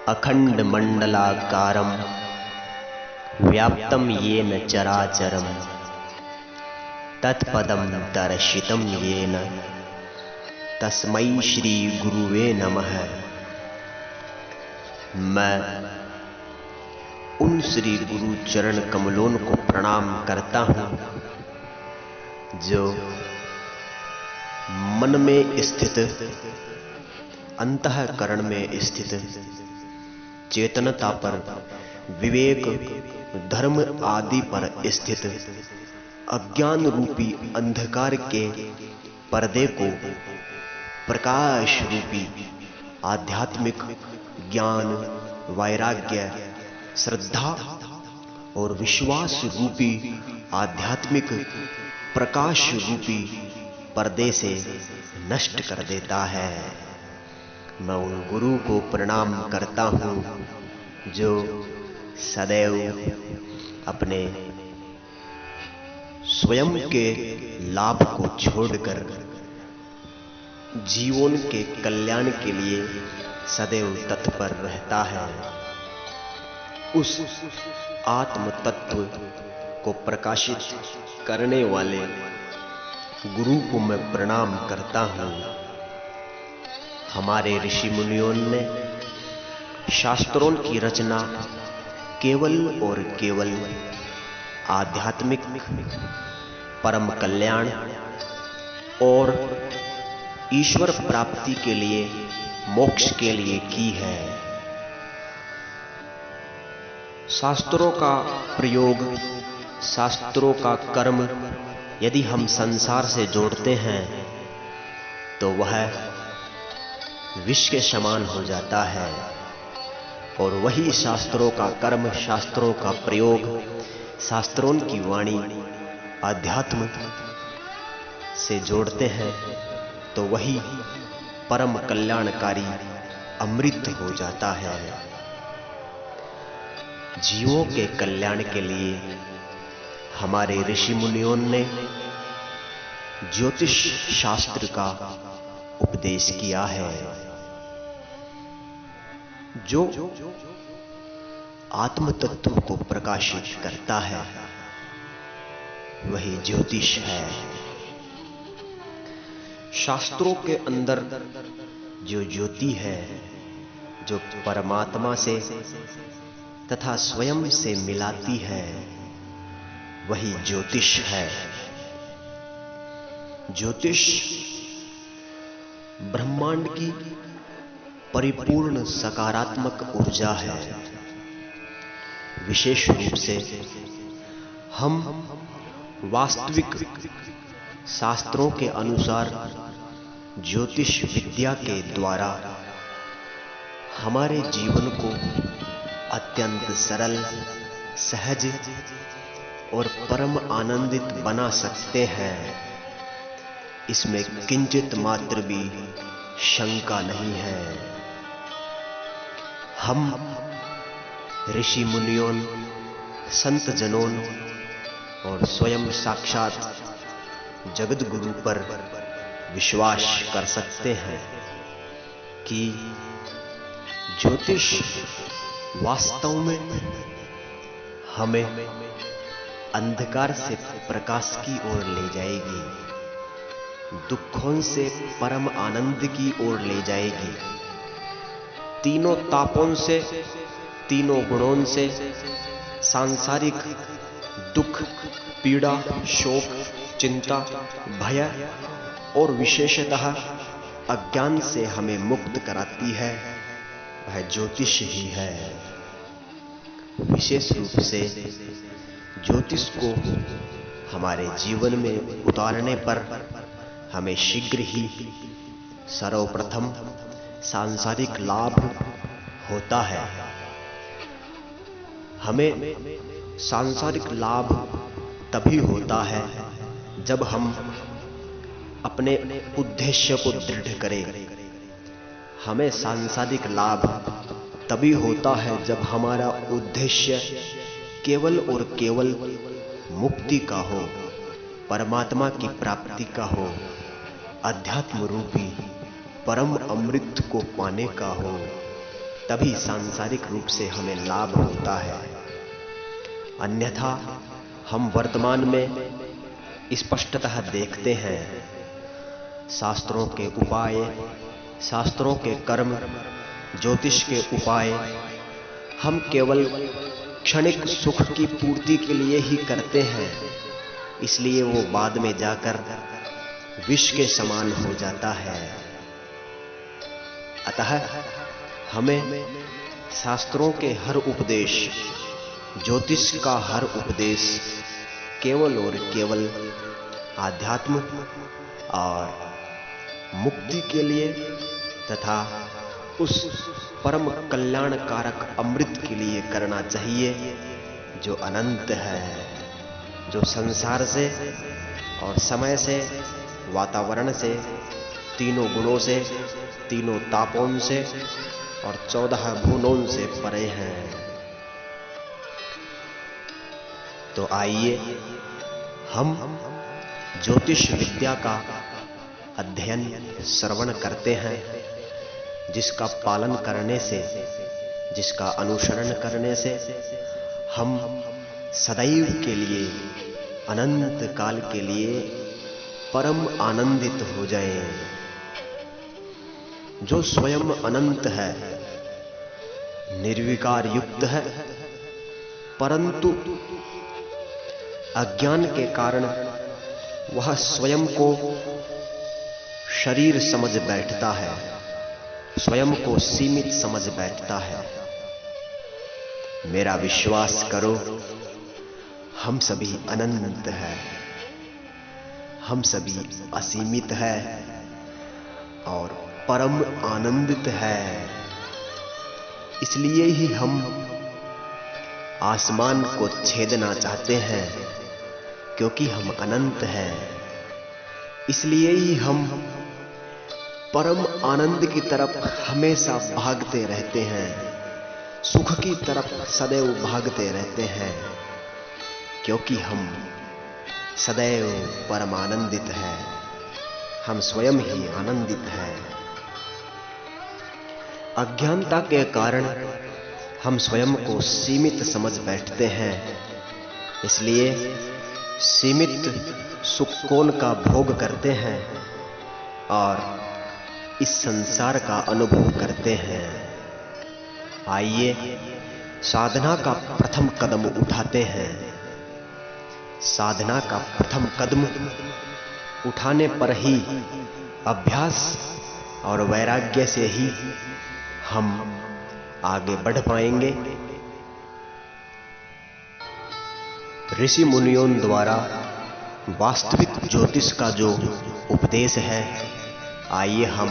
अखंड मंडलाकारं व्याप्तं येन चराचरं तत्पदं दर्शितं येन तस्मै श्री गुरुवे नमः। मैं उन श्री गुरु चरण कमलों को प्रणाम करता हूं जो मन में स्थित, अंतःकरण में स्थित चेतनता पर, विवेक, धर्म आदि पर स्थित अज्ञान रूपी अंधकार के पर्दे को प्रकाश रूपी आध्यात्मिक ज्ञान, वैराग्य, श्रद्धा और विश्वास रूपी आध्यात्मिक प्रकाश रूपी पर्दे से नष्ट कर देता है। मैं उन गुरु को प्रणाम करता हूं जो सदैव अपने स्वयं के लाभ को छोड़कर जीवन के कल्याण के लिए सदैव तत्पर रहता है। उस आत्म तत्व को प्रकाशित करने वाले गुरु को मैं प्रणाम करता हूं। हमारे ऋषि मुनियों ने शास्त्रों की रचना केवल और केवल आध्यात्मिक परम कल्याण और ईश्वर प्राप्ति के लिए, मोक्ष के लिए की है। शास्त्रों का प्रयोग, शास्त्रों का कर्म यदि हम संसार से जोड़ते हैं तो वह विष के समान हो जाता है, और वही शास्त्रों का कर्म, शास्त्रों का प्रयोग, शास्त्रों की वाणी आध्यात्म से जोड़ते हैं तो वही परम कल्याणकारी अमृत हो जाता है। जीवों के कल्याण के लिए हमारे ऋषि मुनियों ने ज्योतिष शास्त्र का उपदेश किया है, जो आत्म तत्व को प्रकाशित करता है, वही ज्योतिष है। शास्त्रों के अंदर जो ज्योति है, जो परमात्मा से तथा स्वयं से मिलाती है, वही ज्योतिष है। ज्योतिष ब्रह्मांड की परिपूर्ण सकारात्मक ऊर्जा है। विशेष रूप से हम वास्तविक शास्त्रों के अनुसार ज्योतिष विद्या के द्वारा हमारे जीवन को अत्यंत सरल, सहज और परम आनंदित बना सकते हैं। इसमें किंचित मात्र भी शंका नहीं है। हम ऋषि मुनियों, संत जनों और स्वयं साक्षात जगत गुरु पर विश्वास कर सकते हैं कि ज्योतिष वास्तव में हमें अंधकार से प्रकाश की ओर ले जाएगी, दुखों से परम आनंद की ओर ले जाएगी, तीनों तापों से, तीनों गुणों से, सांसारिक दुख, पीड़ा, शोक, चिंता, भय और विशेषतः अज्ञान से हमें मुक्त कराती है, वह ज्योतिष ही है। विशेष रूप से ज्योतिष को हमारे जीवन में उतारने पर हमें शीघ्र ही सर्वप्रथम सांसारिक लाभ होता है। हमें सांसारिक लाभ तभी होता है जब हम अपने उद्देश्य को दृढ़ करें। हमें सांसारिक लाभ तभी होता है जब हमारा उद्देश्य केवल और केवल मुक्ति का हो, परमात्मा की प्राप्ति का हो, अध्यात्म रूपी परम अमृत को पाने का हो। तभी सांसारिक रूप से हमें लाभ होता है। अन्यथा हम वर्तमान में स्पष्टतः देखते हैं, शास्त्रों के उपाय, शास्त्रों के कर्म, ज्योतिष के उपाय हम केवल क्षणिक सुख की पूर्ति के लिए ही करते हैं, इसलिए वो बाद में जाकर विष के समान हो जाता है। अतः हमें शास्त्रों के हर उपदेश, ज्योतिष का हर उपदेश केवल और केवल आध्यात्म और मुक्ति के लिए तथा उस परम कल्याणकारक अमृत के लिए करना चाहिए जो अनंत है, जो संसार से और समय से, वातावरण से, तीनों गुणों से, तीनों तापों से और 14 भुवनों से परे हैं। तो आइए हम ज्योतिष विद्या का अध्ययन श्रवण करते हैं, जिसका पालन करने से, जिसका अनुसरण करने से हम सदैव के लिए, अनंत काल के लिए परम आनंदित हो जाएं। जो स्वयं अनंत है, निर्विकार युक्त है, परंतु अज्ञान के कारण वह स्वयं को शरीर समझ बैठता है, स्वयं को सीमित समझ बैठता है। मेरा विश्वास करो, हम सभी अनंत हैं, हम सभी असीमित हैं और परम आनंदित हैं। इसलिए ही हम आसमान को छेदना चाहते हैं, क्योंकि हम अनंत हैं। इसलिए ही हम परम आनंद की तरफ हमेशा भागते रहते हैं, सुख की तरफ सदैव भागते रहते हैं, क्योंकि हम सदैव परम आनंदित हैं, हम स्वयं ही आनंदित हैं। अज्ञानता के कारण हम स्वयं को सीमित समझ बैठते हैं, इसलिए सीमित सुख का भोग करते हैं और इस संसार का अनुभव करते हैं। आइए साधना का प्रथम कदम उठाते हैं। साधना का प्रथम कदम उठाने पर ही, अभ्यास और वैराग्य से ही हम आगे बढ़ पाएंगे। ऋषि मुनियों द्वारा वास्तविक ज्योतिष का जो उपदेश है, आइए हम